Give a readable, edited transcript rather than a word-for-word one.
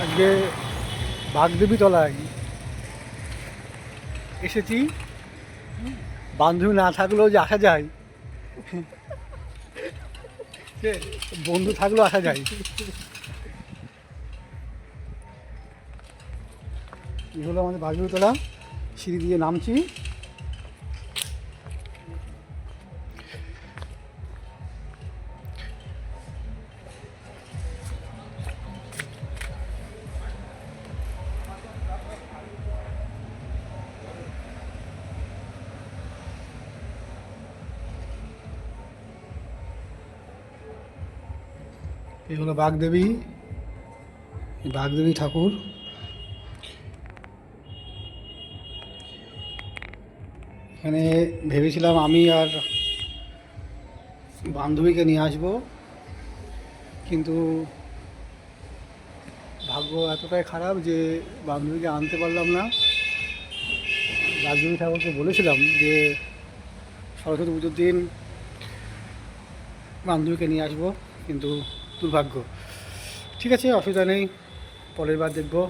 আজকে বাগদেবী তলায় এসেছি। বান্ধবী না থাকলেও যে আসা যায়, বন্ধু থাকলেও আসা যায়। এই হলো আমাদের বাগদেবী তলা, সিঁড়ি দিয়ে নামছি। এই হলো বাগদেবী, বাগদেবী ঠাকুর। এখানে ভেবেছিলাম আমি আর বান্ধবীকে নিয়ে আসবো, কিন্তু ভাগ্য এতটাই খারাপ যে বান্ধবীকে আনতে পারলাম না। বাগদেবী ঠাকুরকে বলেছিলাম যে সরস্বতী পুজোর দিন বান্ধবীকে নিয়ে আসবো, কিন্তু দুর্ভাগ্য। ঠিক আছে, অসুবিধা নেই, পরের বার দেখবো।